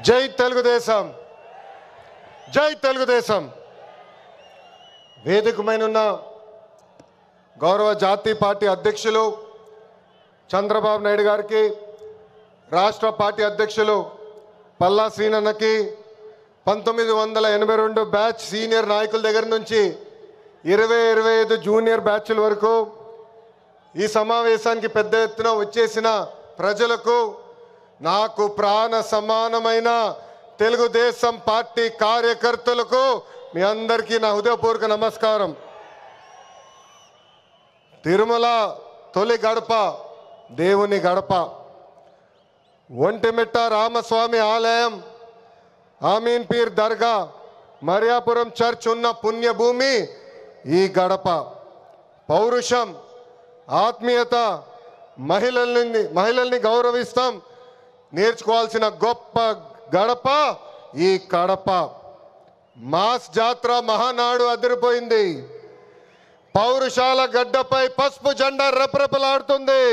జై తెలుగుదేశం, జై తెలుగుదేశం. వేదికమైనున్న గౌరవ జాతీయ పార్టీ అధ్యక్షులు చంద్రబాబు నాయుడు గారికి, రాష్ట్ర పార్టీ అధ్యక్షులు పల్లా శ్రీనన్నకి, 1982 బ్యాచ్ సీనియర్ నాయకుల దగ్గర నుంచి 20-25 జూనియర్ బ్యాచ్ల వరకు ఈ సమావేశానికి పెద్ద ఎత్తున వచ్చేసిన ప్రజలకు, నాకు ప్రాణ సమానమైన తెలుగుదేశం పార్టీ కార్యకర్తలకు మీ అందరికీ నా హృదయపూర్వక నమస్కారం. తిరుమల తొలి గడప దేవుని గడప, ఒంటిమిట్ట రామస్వామి ఆలయం, ఆమీన్ పీర్ దర్గా, మరియాపురం చర్చ్ ఉన్న పుణ్యభూమి ఈ గడప. పౌరుషం, ఆత్మీయత, మహిళల్ని గౌరవిస్తాం నేర్చుకోవాల్సిన గొప్ప గడప ఈ కడప. మాస్ జాత్ర మహానాడు అదిరిపోయింది. పౌరుషాల గడ్డపై పసుపు జెండా రెపరెపలాడుతుంది.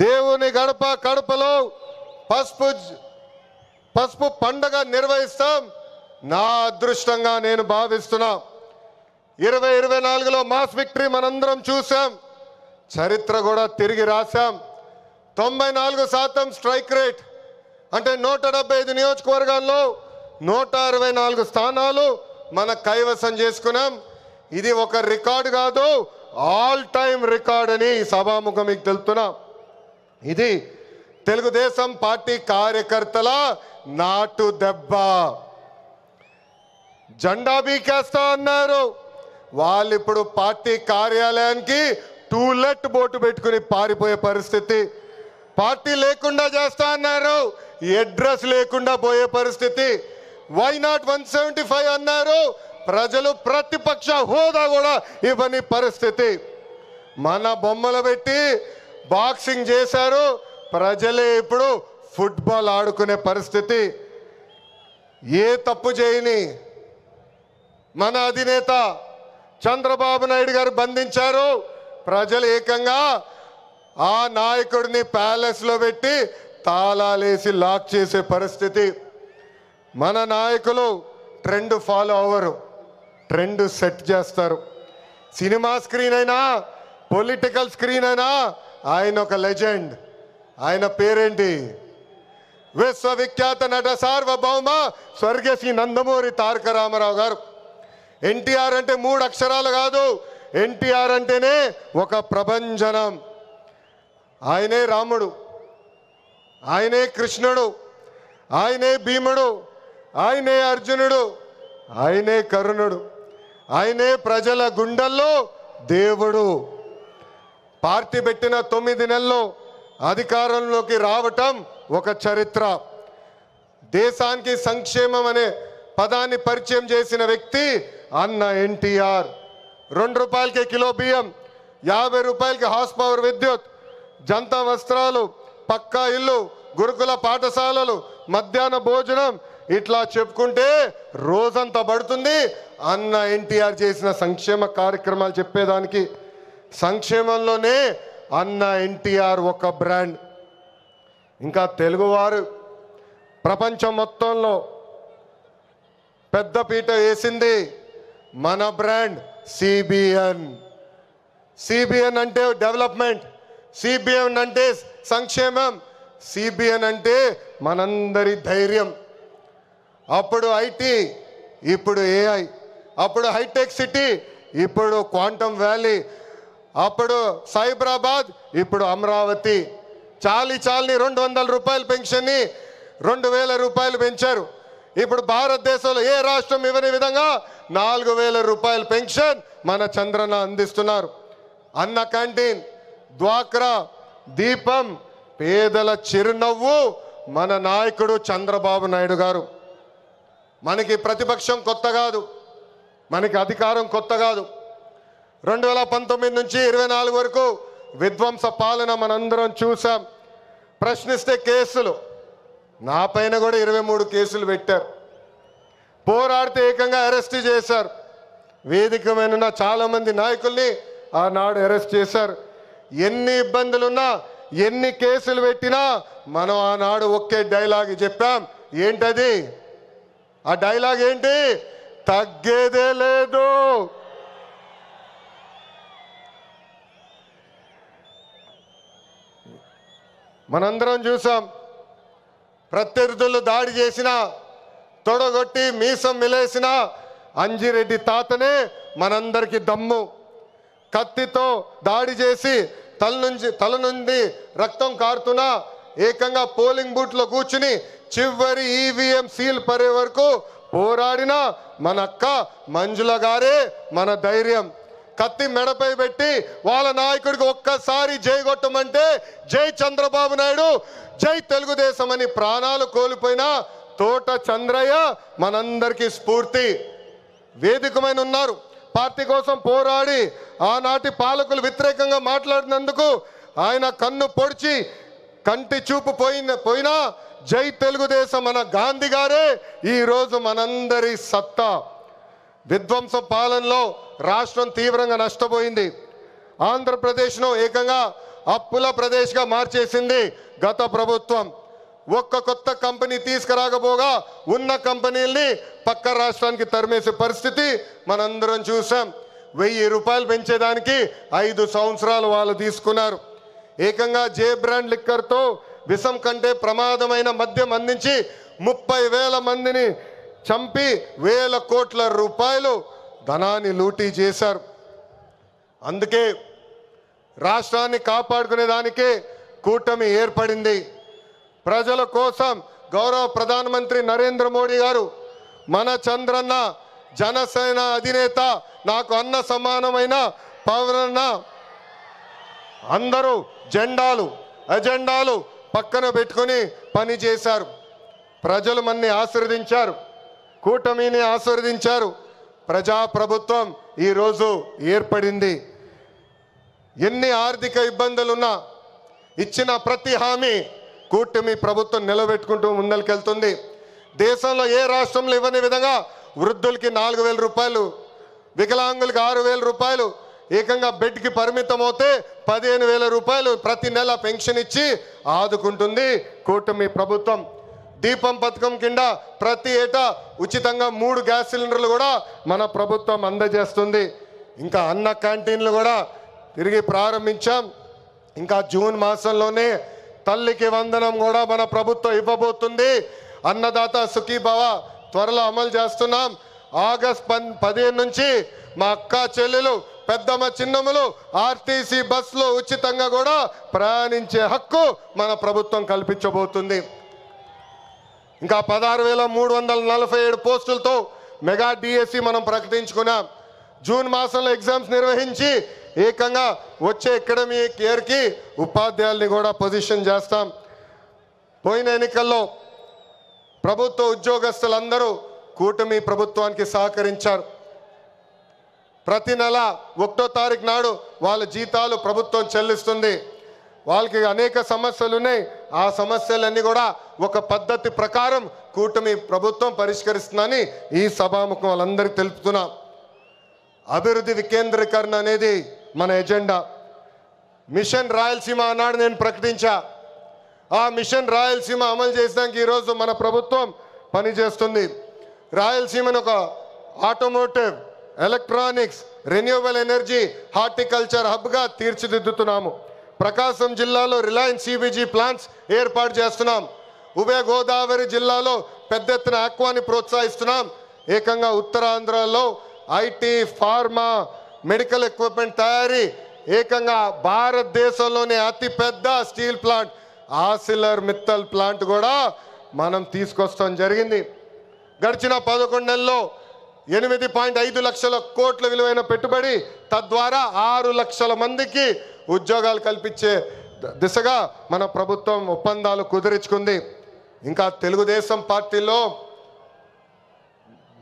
దేవుని గడప కడపలో పసుపు పండగ నిర్వహిస్తాం. నా అదృష్టంగా నేను భావిస్తున్నా. 2024లో మాస్ విక్టరీ మనందరం చూసాం, చరిత్ర కూడా తిరిగి రాశాం. 94% స్ట్రైక్ రేట్ అంటే 175 నియోజకవర్గాల్లో 164 స్థానాలు మన కైవసం చేసుకున్నాం. ఇది ఒక రికార్డు కాదు, ఆల్ టైమ్ రికార్డ్ అని సభాముఖం మీకు తెలుపుతున్నా. ఇది తెలుగుదేశం పార్టీ కార్యకర్తల నాటు దెబ్బ. జెండా బీకేస్తా అన్నారు, వాళ్ళు ఇప్పుడు పార్టీ కార్యాలయానికి టూలెట్ బోటు పెట్టుకుని పారిపోయే పరిస్థితి. పార్టీ లేకుండా చేస్తా అన్నారు, అడ్రస్ లేకుండా పోయే పరిస్థితి. వై నాట్ 175 అన్నారు, ప్రజలు ప్రతిపక్ష హోదా కూడా ఇవ్వని పరిస్థితి. మన బొమ్మలు పెట్టి బాక్సింగ్ చేశారు, ప్రజలే ఇప్పుడు ఫుట్బాల్ ఆడుకునే పరిస్థితి. ఏ తప్పు చేయని మన అధినేత చంద్రబాబు నాయుడు గారు బంధించారు. ప్రజలు ఏకంగా ఆ నాయకుడిని ప్యాలెస్లో పెట్టి తాళాలేసి లాక్ చేసే పరిస్థితి. మన నాయకులు ట్రెండ్ ఫాలో అవ్వరు, ట్రెండ్ సెట్ చేస్తారు. సినిమా స్క్రీన్ అయినా, పొలిటికల్ స్క్రీన్ అయినా ఆయన ఒక లెజెండ్. ఆయన పేరేంటి? విశ్వవిఖ్యాత నట సార్వభౌమ స్వర్గీయ శ్రీ నందమూరి తారక రామారావు గారు. ఎన్టీఆర్ అంటే 3 అక్షరాలు కాదు, ఎన్టీఆర్ అంటేనే ఒక ప్రభంజనం. ఆయనే రాముడు, ఆయనే కృష్ణుడు, ఆయనే భీముడు, ఆయనే అర్జునుడు, ఆయనే కరుణుడు, ఆయనే ప్రజల గుండెల్లో దేవుడు. పార్టీ పెట్టిన 9 నెలల్లో అధికారంలోకి రావటం ఒక చరిత్ర. దేశానికి సంక్షేమం అనే పదాన్ని పరిచయం చేసిన వ్యక్తి అన్న ఎన్టీఆర్. 2 రూపాయలకే కిలో బియ్యం, 50 రూపాయలకి హార్స్ పవర్ విద్యుత్, జంతా వస్త్రాలు, పక్కా ఇల్లు, గురుకుల పాఠశాలలు, మధ్యాహ్న భోజనం, ఇట్లా చెప్పుకుంటే రోజంతా పడుతుంది. అన్న ఎన్టీఆర్ చేసిన సంక్షేమ కార్యక్రమాలు చెప్పేదానికి. సంక్షేమంలోనే అన్న ఎన్టీఆర్ ఒక బ్రాండ్. ఇంకా తెలుగువారు ప్రపంచం మొత్తంలో పెద్ద పీట వేసింది మన బ్రాండ్ సిబిఎన్. సిబిఎన్ అంటే డెవలప్మెంట్, సిబిఎన్ అంటే సంక్షేమం, సిబిఎన్ అంటే మనందరి ధైర్యం. అప్పుడు ఐటీ, ఇప్పుడు ఏఐ, అప్పుడు హైటెక్ సిటీ, ఇప్పుడు క్వాంటమ్ వ్యాలీ, అప్పుడు సైబరాబాద్, ఇప్పుడు అమరావతి. చాలని 200 రూపాయల పెన్షన్ని 2000 రూపాయలు పెంచారు. ఇప్పుడు భారతదేశంలో ఏ రాష్ట్రం ఇవ్వని విధంగా 4000 రూపాయల పెన్షన్ మన చంద్రన్న అందిస్తున్నారు. అన్న క్యాంటీన్, డ్వాక్రా, దీపం, పేదల చిరునవ్వు మన నాయకుడు చంద్రబాబు నాయుడు గారు. మనకి ప్రతిపక్షం కొత్త కాదు, మనకి అధికారం కొత్త కాదు. 2019 నుంచి 24 వరకు విధ్వంస పాలన మనందరం చూసాం. ప్రశ్నిస్తే కేసులు, నా పైన కూడా 23 కేసులు పెట్టారు. పోరాడితే ఏకంగా అరెస్ట్ చేశారు. వేదిక మీద చాలామంది నాయకుల్ని ఆనాడు అరెస్ట్ చేశారు. ఎన్ని ఇబ్బందులున్నా, ఎన్ని కేసులు పెట్టినా మనం ఆనాడు ఒకే డైలాగ్ చెప్పాం. ఏంటది? ఆ డైలాగ్ ఏంటి? తగ్గేదే లేదు. మనందరం చూసాం. ప్రత్యర్థులు దాడి చేసిన, తొడగొట్టి మీసం మిలేసిన అంజిరెడ్డి తాతనే మనందరికీ దమ్ము. కత్తితో దాడి చేసి తల నుండి రక్తం కారుతున్నా ఏకంగా పోలింగ్ బూత్లో కూర్చుని చివరి ఈవీఎం సీల్ పడే వరకు పోరాడిన మన అక్క మంజుల గారే మన ధైర్యం. కత్తి మెడపై పెట్టి వాళ్ళ నాయకుడికి ఒక్కసారి జై కొట్టమంటే జై చంద్రబాబు నాయుడు, జై తెలుగుదేశం అని ప్రాణాలు కోల్పోయిన తోట చంద్రయ్య మనందరికీ స్ఫూర్తి. వేదికమైన ఉన్నారు. పార్టీ కోసం పోరాడి ఆనాటి పాలకులు వ్యతిరేకంగా మాట్లాడినందుకు ఆయన కన్ను పొడిచి కంటి చూపు పోయినా జై తెలుగుదేశం మన గాంధీ గారే ఈరోజు మనందరి సత్తా. విధ్వంస పాలనలో రాష్ట్రం తీవ్రంగా నష్టపోయింది. ఆంధ్రప్రదేశ్ను ఏకంగా అప్పుల ప్రదేశ్గా మార్చేసింది గత ప్రభుత్వం. ఒక్క కొత్త కంపెనీ తీసుకురాకపోగా ఉన్న కంపెనీల్ని పక్క రాష్ట్రానికి తరిమేసే పరిస్థితి మనందరం చూసాం. 1000 రూపాయలు పెంచేదానికి 5 సంవత్సరాలు వాళ్ళు తీసుకున్నారు. ఏకంగా జే బ్రాండ్ లిక్కర్తో విషం కంటే ప్రమాదమైన మద్యం అందించి 30,000 మందిని చంపి 1,000 కోట్ల రూపాయలు ధనాన్ని లూటీ చేశారు. అందుకే రాష్ట్రాన్ని కాపాడుకునేదానికే కూటమి ఏర్పడింది. ప్రజల కోసం గౌరవ ప్రధానమంత్రి నరేంద్ర మోడీ గారు మన చంద్రన్న జనసేన అధినేత, నాకు అన్న సమానమైన పవనన్న అందరూ అజెండాలు పక్కన పెట్టుకొని పనిచేశారు. ప్రజలు మన్ని ఆశీర్వదించారు, కూటమిని ఆశీర్వదించారు. ప్రజాప్రభుత్వం ఈరోజు ఏర్పడింది. ఎన్ని ఆర్థిక ఇబ్బందులున్నా ఇచ్చిన ప్రతి హామీ కూటమి ప్రభుత్వం నిలబెట్టుకుంటూ ముందరికెళ్తుంది. దేశంలో ఏ రాష్ట్రంలో ఇవ్వని విధంగా వృద్ధులకి 4,000 రూపాయలు, వికలాంగులకి 6,000 రూపాయలు, ఏకంగా బెడ్కి పరిమితం అవుతే 15,000 రూపాయలు ప్రతి నెల పెన్షన్ ఇచ్చి ఆదుకుంటుంది కూటమి ప్రభుత్వం. దీపం పథకం కింద ప్రతి ఏటా ఉచితంగా 3 గ్యాస్ సిలిండర్లు కూడా మన ప్రభుత్వం అందజేస్తుంది. ఇంకా అన్న క్యాంటీన్లు కూడా తిరిగి ప్రారంభించాం. ఇంకా జూన్ మాసంలోనే తల్లికి వందనం కూడా మన ప్రభుత్వం ఇవ్వబోతుంది. అన్నదాత సుఖీభవ త్వరలో అమలు చేస్తున్నాం. ఆగస్ట్ 15 నుంచి మా అక్క చెల్లెలు, పెద్దమ్మ, చిన్నమ్మలు ఆర్టీసీ బస్సులో ఉచితంగా కూడా ప్రయాణించే హక్కు మన ప్రభుత్వం కల్పించబోతుంది. ఇంకా 16,347 పోస్టులతో మెగా డిఎస్సి మనం ప్రకటించుకున్నాం. జూన్ మాసంలో ఎగ్జామ్స్ నిర్వహించి ఏకంగా వచ్చే అకాడమిక్ ఇయర్కి ఉపాధ్యాయుల్ని కూడా పొజిషన్ చేస్తాం. పోయిన ఎన్నికల్లో ప్రభుత్వ ఉద్యోగస్తులందరూ కూటమి ప్రభుత్వానికి సహకరించారు. ప్రతి నెల 1వ తారీఖు నాడు వాళ్ళ జీతాలు ప్రభుత్వం చెల్లిస్తుంది. వాళ్ళకి అనేక సమస్యలు ఉన్నాయి. ఆ సమస్యలన్నీ కూడా ఒక పద్ధతి ప్రకారం కూటమి ప్రభుత్వం పరిష్కరిస్తుందని ఈ సభాముఖం వాళ్ళందరికీ తెలుపుతున్నాం. అభివృద్ధి వికేంద్రీకరణ అనేది మన ఎజెండా. మిషన్ రాయలసీమ అన్నాడు నేను ప్రకటించా. ఆ మిషన్ రాయలసీమ అమలు చేసడానికి ఈరోజు మన ప్రభుత్వం పనిచేస్తుంది. రాయలసీమను ఒక automotive, electronics, renewable energy, horticulture హబ్గా తీర్చిదిద్దుతున్నాము. ప్రకాశం జిల్లాలో రిలయన్స్ సిబిజీ ప్లాంట్స్ ఏర్పాటు చేస్తున్నాం. ఉభయ గోదావరి జిల్లాలో పెద్ద ఎత్తున ఆక్వాని ప్రోత్సహిస్తున్నాం. ఏకంగా ఉత్తరాంధ్రలో ఐటీ, ఫార్మా, మెడికల్ ఎక్విప్మెంట్ తయారీ, ఏకంగా భారతదేశంలోనే అతిపెద్ద స్టీల్ ప్లాంట్ ఆసిలర్ మిత్తల్ ప్లాంట్ కూడా మనం తీసుకొస్తాం జరిగింది. గడిచిన 11 నెలల్లో 8.5 లక్షల కోట్ల విలువైన పెట్టుబడి, తద్వారా 6 లక్షల మందికి ఉద్యోగాలు కల్పించే దిశగా మన ప్రభుత్వం ఒప్పందాలు కుదుర్చుకుంది. ఇంకా తెలుగుదేశం పార్టీలో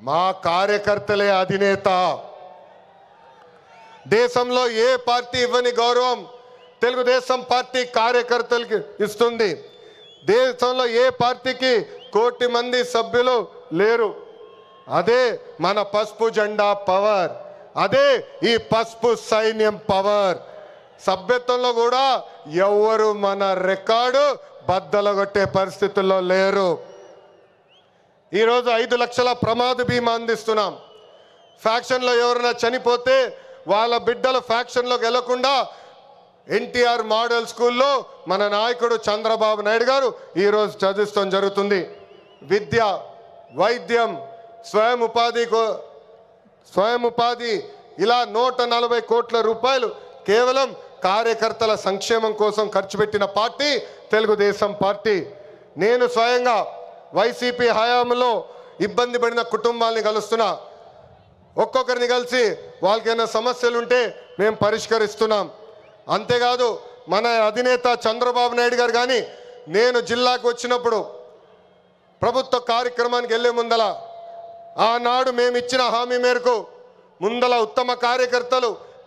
మా కార్యకర్తలే అధినేత. దేశంలో ఏ పార్టీ ఇవ్వని గౌరవం తెలుగుదేశం పార్టీ కార్యకర్తలకి ఇస్తుంది. దేశంలో ఏ పార్టీకి 1 కోటి మంది సభ్యులు లేరు. అదే మన పసుపు జెండా పవర్, అదే ఈ పసుపు సైన్యం పవర్. సభ్యత్వంలో కూడా ఎవరు మన రికార్డు బద్దలగొట్టే పరిస్థితుల్లో లేరు. ఈరోజు 5 లక్షల ప్రమాద బీమా అందిస్తున్నాం. ఫ్యాక్షన్లో ఎవరైనా చనిపోతే వాళ్ళ బిడ్డల ఫ్యాక్షన్లోకి వెళ్లకుండా ఎన్టీఆర్ మోడల్ స్కూల్లో మన నాయకుడు చంద్రబాబు నాయుడు గారు ఈరోజు చదివిస్తాం జరుగుతుంది. విద్య, వైద్యం, స్వయం ఉపాధి ఇలా 140 కోట్ల రూపాయలు కేవలం కార్యకర్తల సంక్షేమం కోసం ఖర్చు పెట్టిన పార్టీ తెలుగుదేశం పార్టీ. నేను స్వయంగా వైసీపీ హయాంలో ఇబ్బంది పడిన కుటుంబాలని కలుస్తున్నా. ఒక్కొక్కరిని కలిసి వాళ్ళకైనా సమస్యలు ఉంటే మేము పరిష్కరిస్తున్నాం. అంతేకాదు మన అధినేత చంద్రబాబు నాయుడు గారు కానీ నేను జిల్లాకు వచ్చినప్పుడు ప్రభుత్వ కార్యక్రమానికి వెళ్ళే ముందల ఆనాడు మేము ఇచ్చిన హామీ మేరకు ముందల ఉత్తమ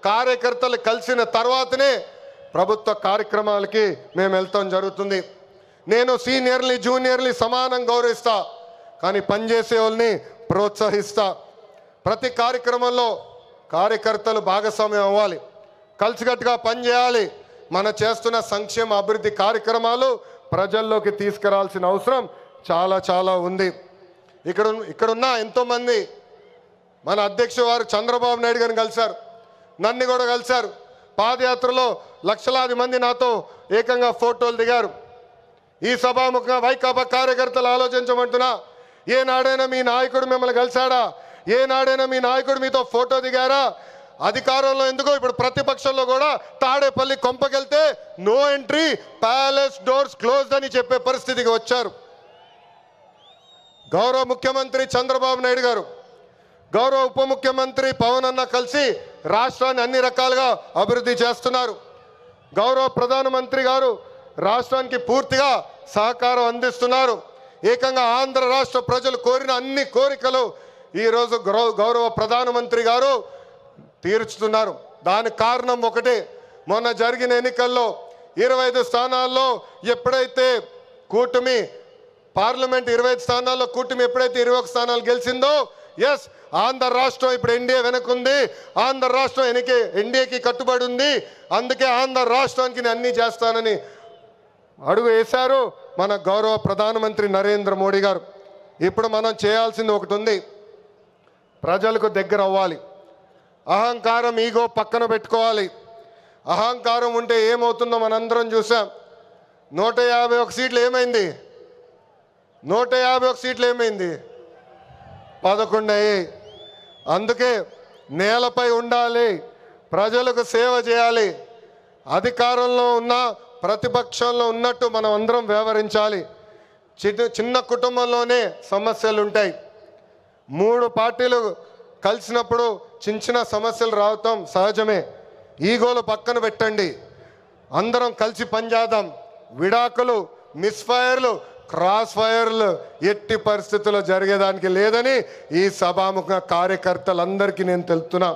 కార్యకర్తలు కలిసిన తర్వాతనే ప్రభుత్వ కార్యక్రమాలకి మేము వెళ్తాం జరుగుతుంది. నేను సీనియర్ని జూనియర్ని సమానం గౌరవిస్తా, కానీ పనిచేసే వాళ్ళని ప్రోత్సహిస్తా. ప్రతి కార్యక్రమంలో కార్యకర్తలు భాగస్వామ్యం అవ్వాలి, కలిసికట్టుగా పనిచేయాలి. మన చేస్తున్న సంక్షేమ అభివృద్ధి కార్యక్రమాలు ప్రజల్లోకి తీసుకురావాల్సిన అవసరం చాలా చాలా ఉంది. ఇక్కడున్న ఎంతోమంది మన అధ్యక్షుడు వారు చంద్రబాబు నాయుడు గారిని కలిశారు, నన్ను కూడా కలిశారు. పాదయాత్రలో లక్షలాది మంది నాతో ఏకంగా ఫోటోలు దిగారు. ఈ సభాముఖంగా వైకాపా కార్యకర్తలు ఆలోచించమంటున్నా, ఏనాడైనా మీ నాయకుడు మిమ్మల్ని కలిశాడా? ఏనాడైనా మీ నాయకుడు మీతో ఫోటో దిగారా? అధికారంలో ఎందుకో ఇప్పుడు ప్రతిపక్షంలో కూడా తాడేపల్లి కొంపకెళ్తే no entry, palace doors closed అని చెప్పే పరిస్థితికి వచ్చారు. గౌరవ ముఖ్యమంత్రి చంద్రబాబు నాయుడు గారు, గౌరవ ఉప ముఖ్యమంత్రి పవన్ అన్న కలిసి రాష్ట్రాన్ని అన్ని రకాలుగా అభివృద్ధి చేస్తున్నారు. గౌరవ ప్రధానమంత్రి గారు రాష్ట్రానికి పూర్తిగా సహకారం అందిస్తున్నారు. ఏకంగా ఆంధ్ర రాష్ట్ర ప్రజలు కోరిన అన్ని కోరికలు ఈరోజు గౌరవ ప్రధానమంత్రి గారు తీర్చుతున్నారు. దానికి కారణం ఒకటే, మొన్న జరిగిన ఎన్నికల్లో 25 స్థానాల్లో ఎప్పుడైతే కూటమి పార్లమెంట్ 25 స్థానాల్లో కూటమి ఎప్పుడైతే 21 స్థానాలు గెలిచిందో, ఎస్ ఆంధ్ర రాష్ట్రం ఇప్పుడు ఎన్డీఏ వెనకుంది, ఆంధ్ర రాష్ట్రం ఎన్డీఏకి కట్టుబడి ఉంది. అందుకే ఆంధ్ర రాష్ట్రానికి నేను అన్నీ చేస్తానని అడుగు వేశారు మన గౌరవ ప్రధానమంత్రి నరేంద్ర మోడీ గారు. ఇప్పుడు మనం చేయాల్సింది ఒకటి ఉంది, ప్రజలకు దగ్గర అవ్వాలి. అహంకారం, ఈగో పక్కన పెట్టుకోవాలి. అహంకారం ఉంటే ఏమవుతుందో మనందరం చూసాం. 151 సీట్లు ఏమైంది? 151 సీట్లు ఏమైంది? 11 అయ్యాయి. అందుకే నేలపై ఉండాలి, ప్రజలకు సేవ చేయాలి. అధికారంలో ఉన్న ప్రతిపక్షంలో ఉన్నట్టు మనం అందరం వ్యవహరించాలి. చిన్న కుటుంబంలోనే సమస్యలు ఉంటాయి. 3 పార్టీలు కలిసినప్పుడు చిన్న సమస్యలు రావటం సహజమే. ఈగోలు పక్కన పెట్టండి, అందరం కలిసి పనిచేద్దాం. విడాకులు, మిస్ఫైర్లు, క్రాస్ ఫైర్లు ఎట్టి పరిస్థితుల్లో జరిగేదానికి లేదని ఈ సభాముఖ కార్యకర్తలందరికీ నేను తెలుపుతున్నా.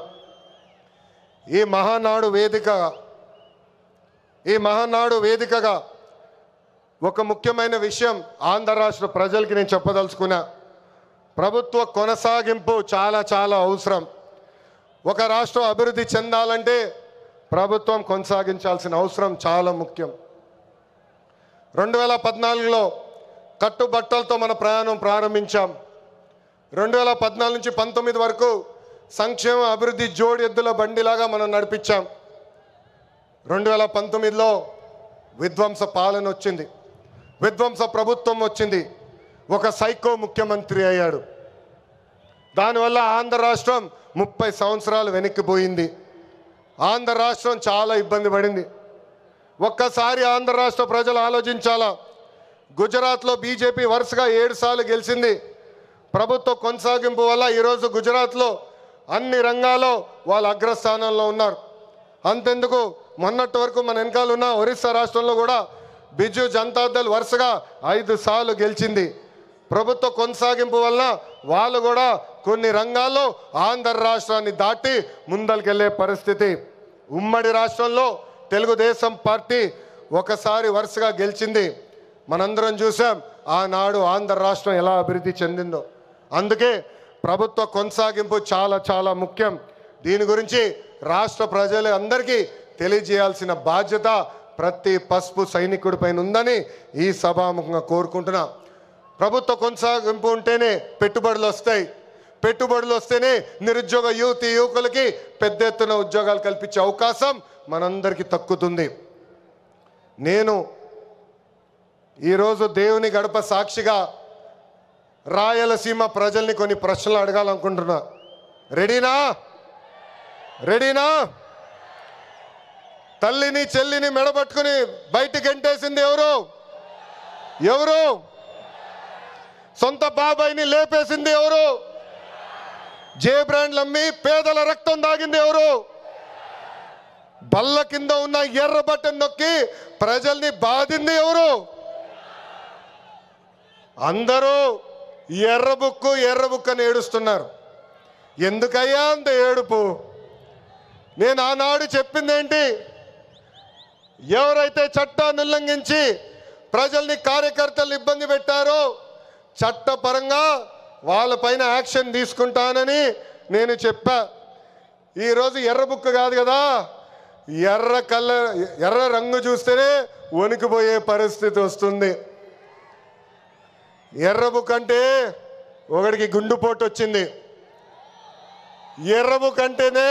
ఈ మహానాడు వేదికగా ఒక ముఖ్యమైన విషయం ఆంధ్ర రాష్ట్ర ప్రజలకి నేను చెప్పదలుచుకున్నా. ప్రభుత్వ కొనసాగింపు చాలా చాలా అవసరం. ఒక రాష్ట్రం అభివృద్ధి చెందాలంటే ప్రభుత్వం కొనసాగించాల్సిన అవసరం చాలా ముఖ్యం. 2014లో కట్టుబట్టలతో మన ప్రయాణం ప్రారంభించాం. 2014 నుంచి 19 వరకు సంక్షేమ అభివృద్ధి జోడి ఎద్దుల బండిలాగా మనం నడిపించాం. 2019లో విధ్వంస పాలన వచ్చింది, విధ్వంస ప్రభుత్వం వచ్చింది, ఒక సైకో ముఖ్యమంత్రి అయ్యాడు. దానివల్ల ఆంధ్ర రాష్ట్రం 30 సంవత్సరాలు వెనక్కిపోయింది. ఆంధ్ర రాష్ట్రం చాలా ఇబ్బంది పడింది. ఒక్కసారి ఆంధ్ర రాష్ట్ర ప్రజలు ఆలోచించాలా. గుజరాత్లో బీజేపీ వరుసగా 7 సార్లు గెలిచింది. ప్రభుత్వ కొనసాగింపు వల్ల ఈరోజు గుజరాత్లో అన్ని రంగాల్లో వాళ్ళు అగ్రస్థానంలో ఉన్నారు. అంతెందుకు, మొన్నటి వరకు మన వెనకాల ఉన్న ఒరిస్సా రాష్ట్రంలో కూడా బిజు జనతాదళ్ వరుసగా 5 సార్లు గెలిచింది. ప్రభుత్వ కొనసాగింపు వలన వాళ్ళు కూడా కొన్ని రంగాల్లో ఆంధ్ర రాష్ట్రాన్ని దాటి ముందరికెళ్ళే పరిస్థితి. ఉమ్మడి రాష్ట్రంలో తెలుగుదేశం పార్టీ ఒకసారి వరుసగా గెలిచింది. మనందరం చూసాం ఆనాడు ఆంధ్ర రాష్ట్రం ఎలా అభివృద్ధి చెందిందో. అందుకే ప్రభుత్వ కొనసాగింపు చాలా చాలా ముఖ్యం. దీని గురించి రాష్ట్ర ప్రజలందరికీ తెలియజేయాల్సిన బాధ్యత ప్రతి పసుపు సైనికుడి పైన ఉందని ఈ సభాముఖంగా కోరుకుంటున్నా. ప్రభుత్వ కొనసాగింపు ఉంటేనే పెట్టుబడులు వస్తాయి. పెట్టుబడులు వస్తేనే నిరుద్యోగ యువకులకి పెద్ద ఎత్తున ఉద్యోగాలు కల్పించే అవకాశం మనందరికీ దక్కుతుంది. నేను ఈరోజు దేవుని గడప సాక్షిగా రాయలసీమ ప్రజల్ని కొన్ని ప్రశ్నలు అడగాలనుకుంటున్నా. రెడీనా? రెడీనా? తల్లిని చెల్లిని మెడబట్టుకుని బయటికి గెంటేసింది ఎవరు? ఎవరు? సొంత బాబాయిని లేపేసింది ఎవరు? జే బ్రాండ్లు అమ్మి పేదల రక్తం దాగింది ఎవరు? బల్ల కింద ఉన్న ఎర్ర బటన్ నొక్కి ప్రజల్ని బాధింది ఎవరు? అందరూ ఎర్ర బుక్ అని ఏడుస్తున్నారు. ఎందుకయ్యా అంత ఏడుపు? నేను ఆనాడు చెప్పింది ఏంటి? ఎవరైతే చట్టాన్ని ఉల్లంఘించి ప్రజల్ని కార్యకర్తలు ఇబ్బంది పెట్టారో చట్టపరంగా వాళ్ళపైన యాక్షన్ తీసుకుంటానని నేను చెప్పా. ఈరోజు ఎర్ర బుక్ కాదు కదా, ఎర్ర రంగు చూస్తేనే వణికిపోయే పరిస్థితి వస్తుంది. ఎర్ర బుక్ అంటే ఒకడికి గుండుపోటు వచ్చింది. ఎర్ర బుక్ అంటేనే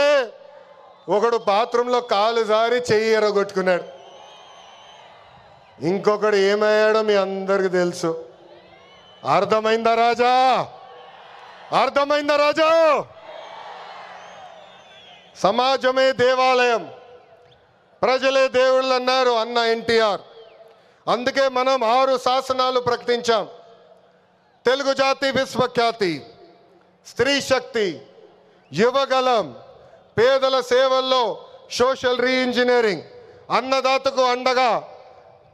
ఒకడు బాత్రూంలో కాలు జారి చెయ్యి ఎర్రగొట్టుకున్నాడు. ఇంకొకడు ఏమయ్యాడో మీ అందరికి తెలుసు. అర్థమైందా రాజా? అర్థమైందా రాజా? సమాజమే దేవాలయం, ప్రజలే దేవుళ్ళు అన్నారు అన్న ఎన్టీఆర్. అందుకే మనం 6 శాసనాలు ప్రకటించాం. తెలుగు జాతి విశ్వఖ్యాతి, స్త్రీ శక్తి, యువగలం, పేదల సేవల్లో సోషల్ రీఇంజనీరింగ్, అన్నదాతకు అండగా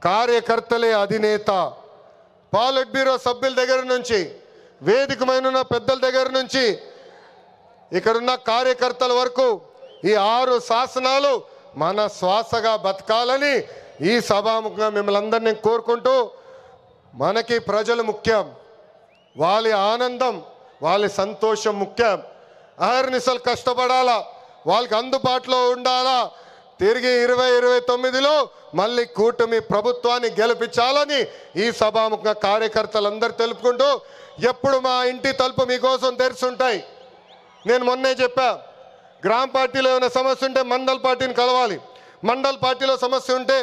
కార్యకర్తలే అధినేత. పాలిట్ బ్యూరో సభ్యుల దగ్గర నుంచి, వేదికమైన పెద్దల దగ్గర నుంచి, ఇక్కడున్న కార్యకర్తల వరకు ఈ 6 శాసనాలు మన శ్వాసగా బతకాలని ఈ సభాముఖంగా మిమ్మల్ని అందరినీ కోరుకుంటూ, మనకి ప్రజలు ముఖ్యం, వాళ్ళ ఆనందం వాళ్ళ సంతోషం ముఖ్యం. అహర్నిశలు కష్టపడాలా, వాళ్ళకి అందుబాటులో ఉండాలా. తిరిగి 2029లో మళ్ళీ కూటమి ప్రభుత్వాన్ని గెలిపించాలని ఈ సభాముఖంగా కార్యకర్తలందరూ తెలుపుకుంటూ, ఎప్పుడు మా ఇంటి తలుపు మీకోసం తెరుచుంటాయి. నేను మొన్నే చెప్పా, గ్రామ పార్టీలో ఏమైనా సమస్య ఉంటే మండల్ పార్టీని కలవాలి, మండల్ పార్టీలో సమస్య ఉంటే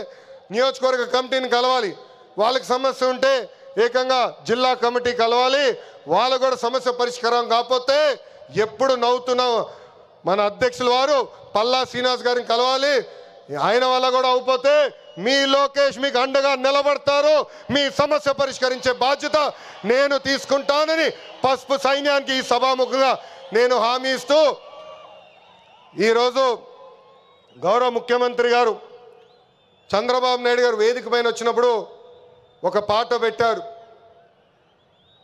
నియోజకవర్గ కమిటీని కలవాలి, వాళ్ళకి సమస్య ఉంటే ఏకంగా జిల్లా కమిటీ కలవాలి. వాళ్ళు కూడా సమస్య పరిష్కారం కాకపోతే ఎప్పుడు నవ్వుతున్నాం మన అధ్యక్షుల వారు పల్లా శ్రీనివాస్ గారిని కలవాలి. ఆయన వల్ల కూడా అయిపోతే మీ లోకేష్ మీకు అండగా నిలబడతారు. మీ సమస్య పరిష్కరించే బాధ్యత నేను తీసుకుంటానని పసుపు సైన్యానికి ఈ సభాముఖంగా నేను హామీ ఇస్తూ, ఈరోజు గౌరవ ముఖ్యమంత్రి గారు చంద్రబాబు నాయుడు గారు వేదిక పైన వచ్చినప్పుడు ఒక పాట పెట్టారు.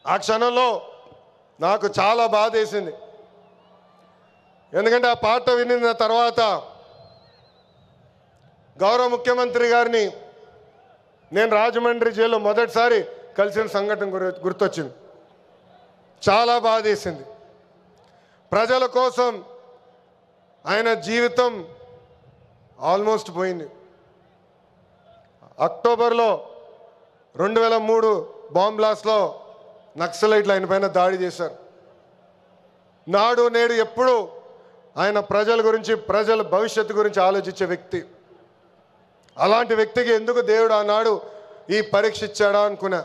ఆ క్షణంలో నాకు చాలా బాధ వేసింది. ఎందుకంటే ఆ పాట వినిన తర్వాత గౌరవ ముఖ్యమంత్రి గారిని నేను రాజమండ్రి జైల్లో మొదటిసారి కలిసిన సంఘటన గుర్తొచ్చింది. చాలా బాధ వేసింది. ప్రజల కోసం ఆయన జీవితం ఆల్మోస్ట్ పోయింది. అక్టోబర్లో 2003 బాంబ్ బ్లాస్ట్లో నక్సలైట్లు ఆయన పైన దాడి చేశారు. నాడు నేడు ఎప్పుడు ఆయన ప్రజల గురించి, ప్రజల భవిష్యత్తు గురించి ఆలోచించే వ్యక్తి. అలాంటి వ్యక్తికి ఎందుకు దేవుడు ఆనాడు ఈ పరీక్ష ఇచ్చాడా అనుకున్నా.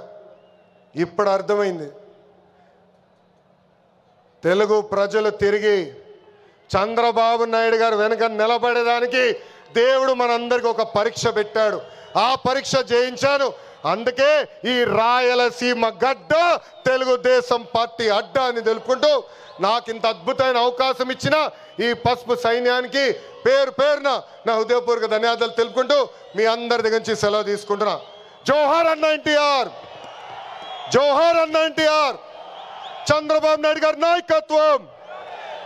ఇప్పుడు అర్థమైంది. తెలుగు ప్రజలు తిరిగి చంద్రబాబు నాయుడు గారు వెనక నిలబడేదానికి దేవుడు మనందరికీ ఒక పరీక్ష పెట్టాడు. ఆ పరీక్ష జయించాను. అందుకే ఈ రాయలసీమ గడ్డ తెలుగుదేశం పార్టీ అడ్డ అని తెలుపుకుంటూ, నాకు ఇంత అద్భుతమైన అవకాశం ఇచ్చిన ఈ పసుపు సైన్యానికి పేరు పేరున నా హృదయపూర్వక ధన్యవాదాలు తెలుపుకుంటూ మీ అందరి దగ్గర నుంచి సెలవు తీసుకుంటున్నా. జోహార్ అన్న ఎన్టీఆర్, జోహార్ అన్న ఎన్టీఆర్. చంద్రబాబు నాయుడు గారి నాయకత్వం,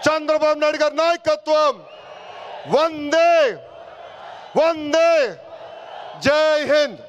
చంద్రబాబు నాయుడు గారి నాయకత్వం. వందే వందే, జై హింద్.